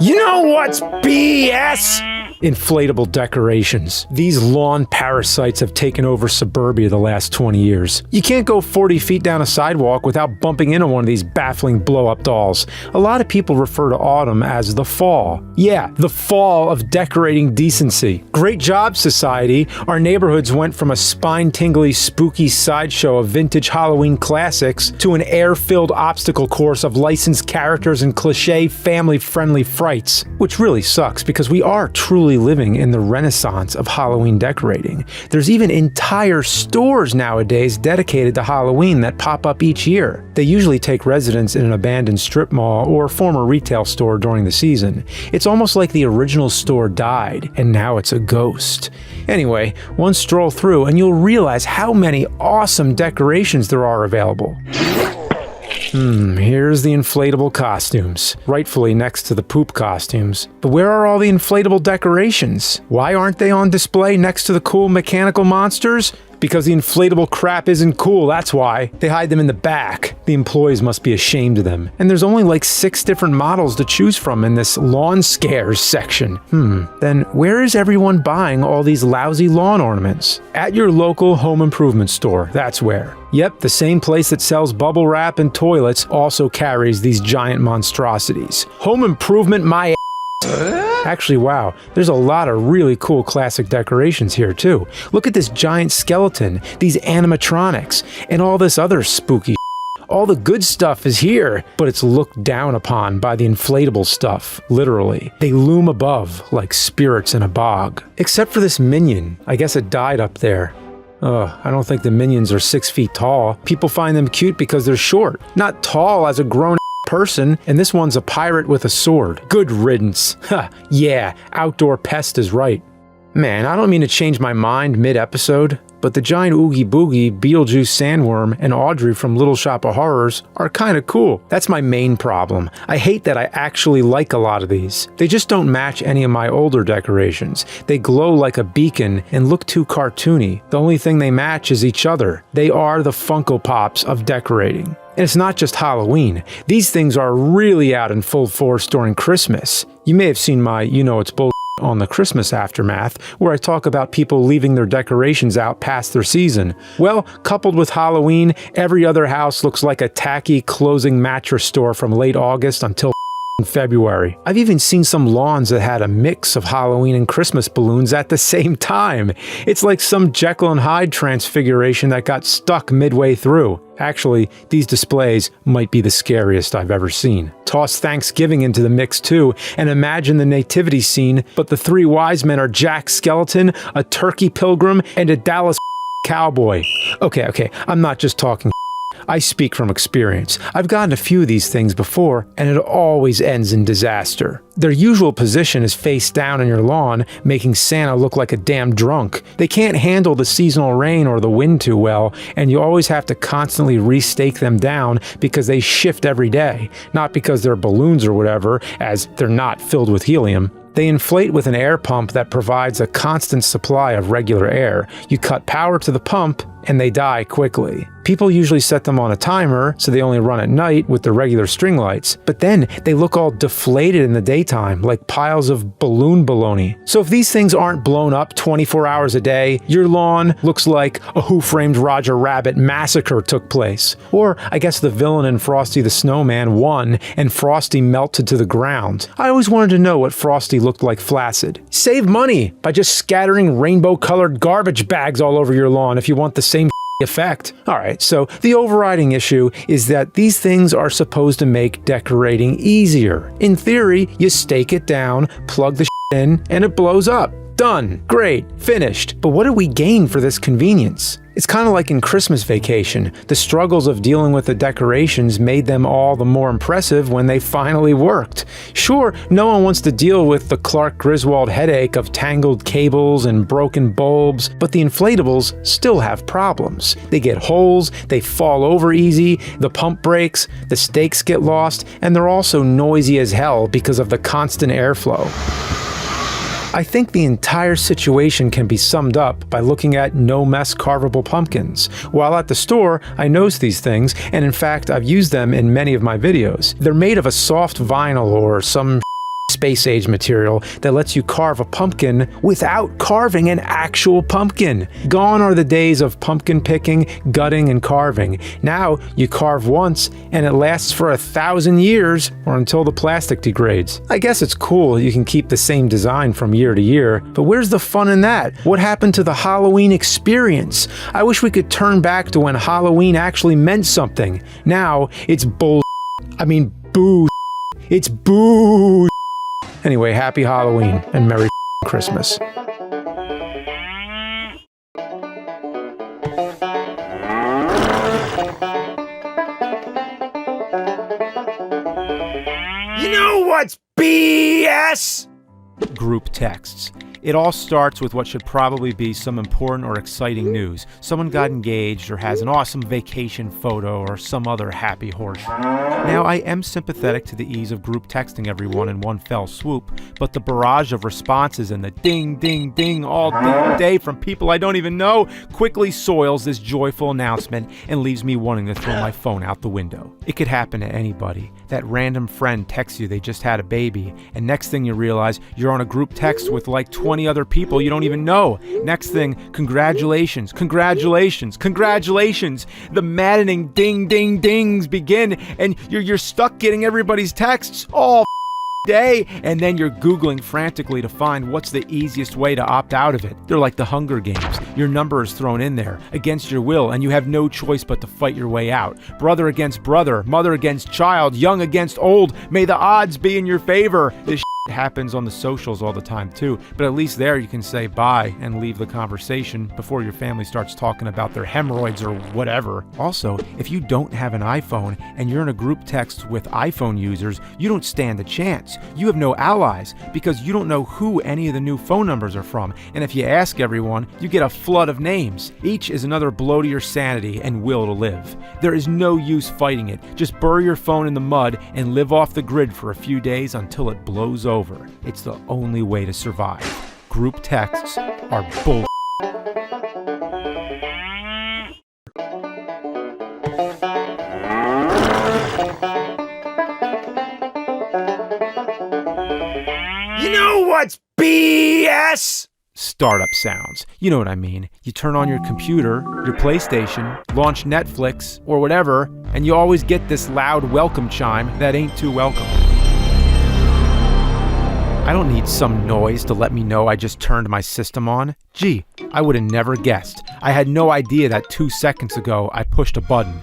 You know what's BS? Inflatable decorations. These lawn parasites have taken over suburbia the last 20 years. You can't go 40 feet down a sidewalk without bumping into one of these baffling blow-up dolls. A lot of people refer to autumn as the fall. Yeah, the fall of decorating decency. Great job, society. Our neighborhoods went from a spine-tingly, spooky sideshow of vintage Halloween classics to an air-filled obstacle course of licensed characters and cliché family-friendly frights. Which really sucks because we are truly living in the renaissance of Halloween decorating. There's even entire stores nowadays dedicated to Halloween that pop up each year. They usually take residence in an abandoned strip mall or former retail store during the season. It's almost like the original store died and now it's a ghost. Anyway, one stroll through and you'll realize how many awesome decorations there are available. Here's the inflatable costumes, rightfully next to the poop costumes. But where are all the inflatable decorations? Why aren't they on display next to the cool mechanical monsters? Because the inflatable crap isn't cool, that's why. They hide them in the back. The employees must be ashamed of them. And there's only like 6 different models to choose from in this lawn scares section. Then where is everyone buying all these lousy lawn ornaments? At your local home improvement store, that's where. Yep, the same place that sells bubble wrap and toilets also carries these giant monstrosities. Home improvement my ass. Actually, wow, there's a lot of really cool classic decorations here too. Look at this giant skeleton, these animatronics, and all this other spooky shit. All the good stuff is here, but it's looked down upon by the inflatable stuff, literally. They loom above like spirits in a bog. Except for this minion. I guess it died up there. I don't think the minions are 6 feet tall. People find them cute because they're short, not tall as a grown person, and this one's a pirate with a sword. Good riddance. Yeah, outdoor pest is right. Man, I don't mean to change my mind mid-episode, but the giant Oogie Boogie, Beetlejuice Sandworm, and Audrey from Little Shop of Horrors are kinda cool. That's my main problem. I hate that I actually like a lot of these. They just don't match any of my older decorations. They glow like a beacon and look too cartoony. The only thing they match is each other. They are the Funko Pops of decorating. And it's not just Halloween. These things are really out in full force during Christmas. You may have seen my You Know It's Bull on the Christmas Aftermath, where I talk about people leaving their decorations out past their season. Well, coupled with Halloween, every other house looks like a tacky closing mattress store from late August until February. I've even seen some lawns that had a mix of Halloween and Christmas balloons at the same time. It's like some Jekyll and Hyde transfiguration that got stuck midway through. Actually, these displays might be the scariest I've ever seen. Toss Thanksgiving into the mix too, and imagine the nativity scene, but the 3 wise men are Jack Skeleton, a turkey pilgrim, and a Dallas cowboy. Okay, I'm not just talking. I speak from experience. I've gotten a few of these things before, and it always ends in disaster. Their usual position is face down in your lawn, making Santa look like a damn drunk. They can't handle the seasonal rain or the wind too well, and you always have to constantly restake them down because they shift every day, not because they're balloons or whatever, as they're not filled with helium. They inflate with an air pump that provides a constant supply of regular air. You cut power to the pump, and they die quickly. People usually set them on a timer, so they only run at night with the regular string lights, but then they look all deflated in the daytime, like piles of balloon baloney. So if these things aren't blown up 24 hours a day, your lawn looks like a Who Framed Roger Rabbit massacre took place. Or I guess the villain in Frosty the Snowman won, and Frosty melted to the ground. I always wanted to know what Frosty looked like flaccid. Save money by just scattering rainbow-colored garbage bags all over your lawn if you want the same effect. Alright, so the overriding issue is that these things are supposed to make decorating easier. In theory, you stake it down, plug the in, and it blows up. Done. Great. Finished. But what do we gain for this convenience? It's kind of like in Christmas Vacation. The struggles of dealing with the decorations made them all the more impressive when they finally worked. Sure, no one wants to deal with the Clark Griswold headache of tangled cables and broken bulbs, but the inflatables still have problems. They get holes, they fall over easy, the pump breaks, the stakes get lost, and they're also noisy as hell because of the constant airflow. I think the entire situation can be summed up by looking at no-mess carvable pumpkins. While at the store, I noticed these things, and in fact, I've used them in many of my videos. They're made of a soft vinyl or some space-age material that lets you carve a pumpkin without carving an actual pumpkin. Gone are the days of pumpkin picking, gutting, and carving. Now, you carve once, and it lasts for 1,000 years, or until the plastic degrades. I guess it's cool you can keep the same design from year to year, but where's the fun in that? What happened to the Halloween experience? I wish we could turn back to when Halloween actually meant something. Now, it's boo. It's boo. Anyway, happy Halloween and Merry Christmas. You know what's BS? Group texts. It all starts with what should probably be some important or exciting news. Someone got engaged or has an awesome vacation photo or some other happy horse. Now, I am sympathetic to the ease of group texting everyone in one fell swoop, but the barrage of responses and the ding, ding, ding all day from people I don't even know quickly soils this joyful announcement and leaves me wanting to throw my phone out the window. It could happen to anybody. That random friend texts you they just had a baby, and next thing you realize, you're on a group text with like 20 other people you don't even know. Next thing, congratulations. The maddening ding ding dings begin, and you're stuck getting everybody's texts all day, and then you're Googling frantically to find what's the easiest way to opt out of it. They're like the Hunger Games. Your number is thrown in there against your will, and you have no choice but to fight your way out. Brother against brother, mother against child, young against old. May the odds be in your favor. This happens on the socials all the time too, but at least there you can say bye and leave the conversation before your family starts talking about their hemorrhoids or whatever. Also, if you don't have an iPhone and you're in a group text with iPhone users, you don't stand a chance. You have no allies because you don't know who any of the new phone numbers are from, and if you ask everyone, you get a flood of names. Each is another blow to your sanity and will to live. There is no use fighting it. Just bury your phone in the mud and live off the grid for a few days until it blows over. It's the only way to survive. Group texts are bull. You know what's BS? Startup sounds. You know what I mean. You turn on your computer, your PlayStation, launch Netflix, or whatever, and you always get this loud welcome chime that ain't too welcome. I don't need some noise to let me know I just turned my system on. Gee, I would have never guessed. I had no idea that 2 seconds ago I pushed a button.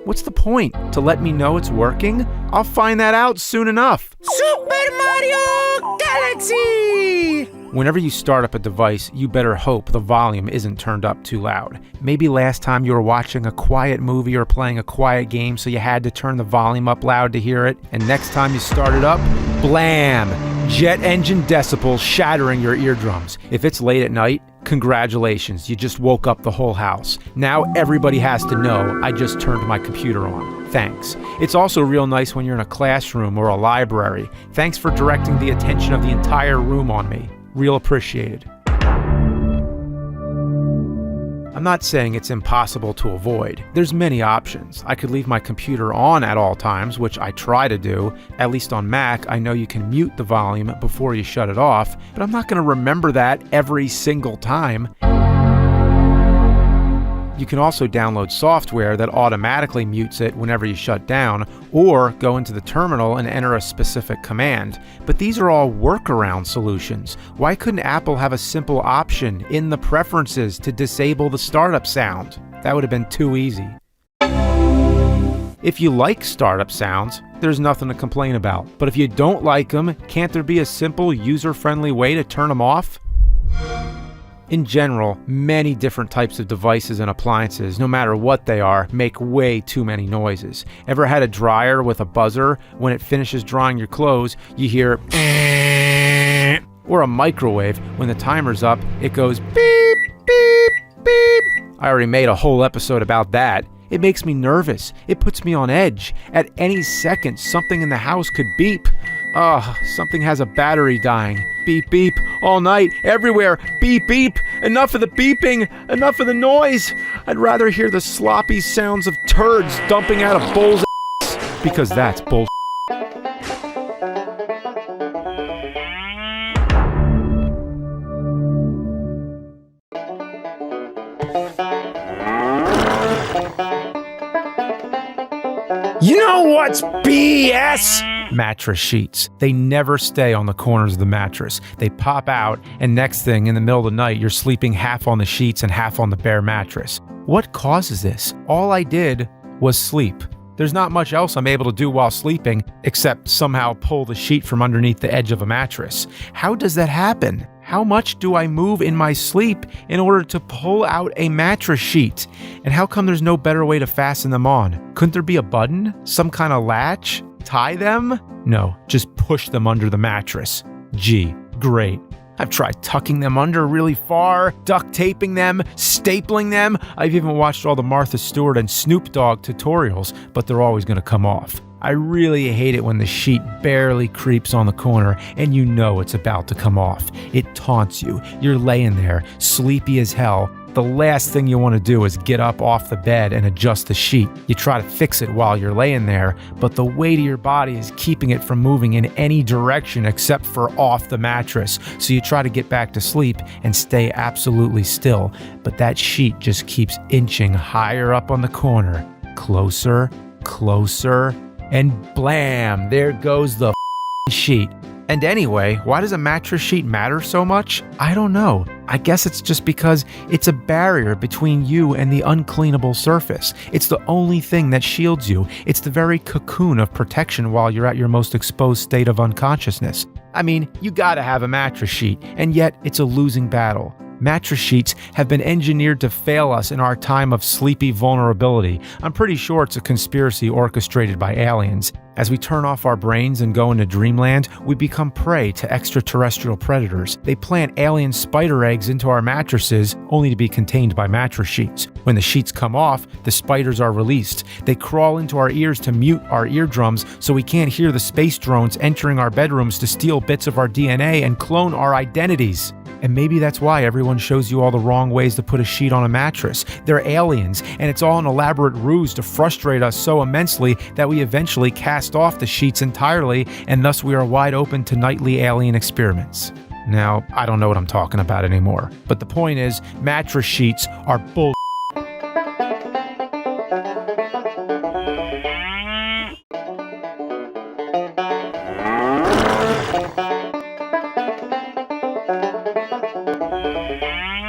What's the point? To let me know it's working? I'll find that out soon enough. Super Mario Galaxy! Whenever you start up a device, you better hope the volume isn't turned up too loud. Maybe last time you were watching a quiet movie or playing a quiet game, so you had to turn the volume up loud to hear it, and next time you start it up, blam! Jet engine decibels shattering your eardrums. If it's late at night, congratulations, you just woke up the whole house. Now everybody has to know I just turned my computer on. Thanks. It's also real nice when you're in a classroom or a library. Thanks for directing the attention of the entire room on me. Real appreciated. I'm not saying it's impossible to avoid. There's many options. I could leave my computer on at all times, which I try to do. At least on Mac, I know you can mute the volume before you shut it off, but I'm not going to remember that every single time. You can also download software that automatically mutes it whenever you shut down, or go into the terminal and enter a specific command. But these are all workaround solutions. Why couldn't Apple have a simple option in the preferences to disable the startup sound? That would have been too easy. If you like startup sounds, there's nothing to complain about. But if you don't like them, can't there be a simple, user-friendly way to turn them off? In general, many different types of devices and appliances, no matter what they are, make way too many noises. Ever had a dryer with a buzzer? When it finishes drying your clothes, you hear or a microwave, when the timer's up, it goes beep, beep, beep. I already made a whole episode about that. It makes me nervous. It puts me on edge. At any second, something in the house could beep. Something has a battery dying. Beep, beep, all night, everywhere. Beep, beep. Enough of the beeping. Enough of the noise. I'd rather hear the sloppy sounds of turds dumping out of bowls' ass, because that's bull. You know what's BS? Mattress sheets. They never stay on the corners of the mattress. They pop out, and next thing, in the middle of the night, you're sleeping half on the sheets and half on the bare mattress. What causes this? All I did was sleep. There's not much else I'm able to do while sleeping except somehow pull the sheet from underneath the edge of a mattress. How does that happen? How much do I move in my sleep in order to pull out a mattress sheet? And how come there's no better way to fasten them on? Couldn't there be a button? Some kind of latch? Tie them? No, just push them under the mattress. Gee, great. I've tried tucking them under really far, duct taping them, stapling them. I've even watched all the Martha Stewart and Snoop Dogg tutorials, but they're always going to come off. I really hate it when the sheet barely creeps on the corner and you know it's about to come off. It taunts you. You're laying there, sleepy as hell. The last thing you want to do is get up off the bed and adjust the sheet. You try to fix it while you're laying there, but the weight of your body is keeping it from moving in any direction except for off the mattress. So you try to get back to sleep and stay absolutely still, but that sheet just keeps inching higher up on the corner. Closer, closer, and blam, there goes the sheet. And anyway, why does a mattress sheet matter so much? I don't know. I guess it's just because it's a barrier between you and the uncleanable surface. It's the only thing that shields you. It's the very cocoon of protection while you're at your most exposed state of unconsciousness. I mean, you gotta have a mattress sheet, and yet it's a losing battle. Mattress sheets have been engineered to fail us in our time of sleepy vulnerability. I'm pretty sure it's a conspiracy orchestrated by aliens. As we turn off our brains and go into dreamland, we become prey to extraterrestrial predators. They plant alien spider eggs into our mattresses, only to be contained by mattress sheets. When the sheets come off, the spiders are released. They crawl into our ears to mute our eardrums so we can't hear the space drones entering our bedrooms to steal bits of our DNA and clone our identities. And maybe that's why everyone shows you all the wrong ways to put a sheet on a mattress. They're aliens, and it's all an elaborate ruse to frustrate us so immensely that we eventually cast off the sheets entirely, and thus we are wide open to nightly alien experiments. Now, I don't know what I'm talking about anymore, but the point is, mattress sheets are bull.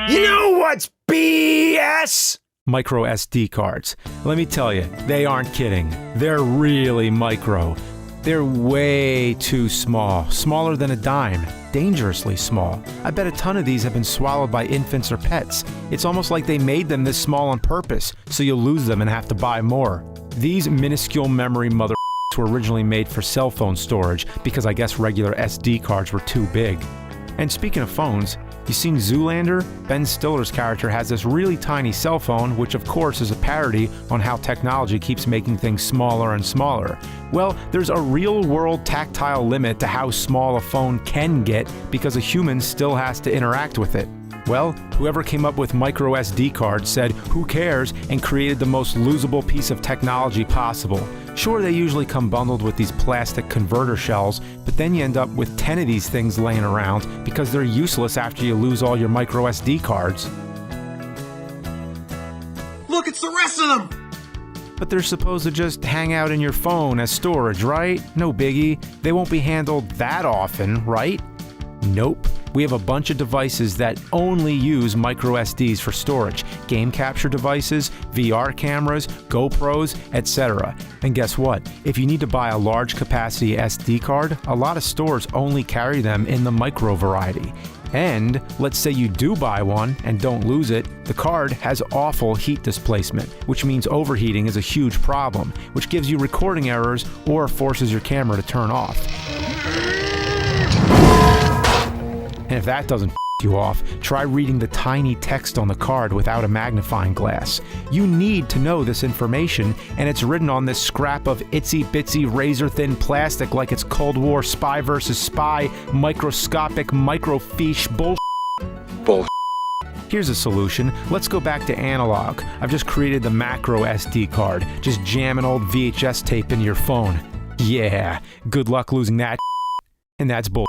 You know what's BS? Micro SD cards. Let me tell you, they aren't kidding. They're really micro. They're way too small. Smaller than a dime. Dangerously small. I bet a ton of these have been swallowed by infants or pets. It's almost like they made them this small on purpose, so you'll lose them and have to buy more. These minuscule memory mother were originally made for cell phone storage because I guess regular SD cards were too big. And speaking of phones, you seen Zoolander? Ben Stiller's character has this really tiny cell phone, which of course is a parody on how technology keeps making things smaller and smaller. Well, there's a real-world tactile limit to how small a phone can get because a human still has to interact with it. Well, whoever came up with micro SD cards said, who cares, and created the most losable piece of technology possible. Sure, they usually come bundled with these plastic converter shells, but then you end up with 10 of these things laying around because they're useless after you lose all your micro SD cards. Look, it's the rest of them! But they're supposed to just hang out in your phone as storage, right? No biggie. They won't be handled that often, right? Nope. We have a bunch of devices that only use micro SDs for storage. Game capture devices, VR cameras, GoPros, etc. And guess what? If you need to buy a large capacity SD card, a lot of stores only carry them in the micro variety. And let's say you do buy one and don't lose it, the card has awful heat displacement, which means overheating is a huge problem, which gives you recording errors or forces your camera to turn off. And if that doesn't you off, try reading the tiny text on the card without a magnifying glass. You need to know this information, and it's written on this scrap of itsy-bitsy razor-thin plastic like it's Cold War spy versus spy, microscopic microfiche bull. Here's a solution. Let's go back to analog. I've just created the macro SD card. Just jam an old VHS tape into your phone. Yeah, good luck losing that, and that's bull.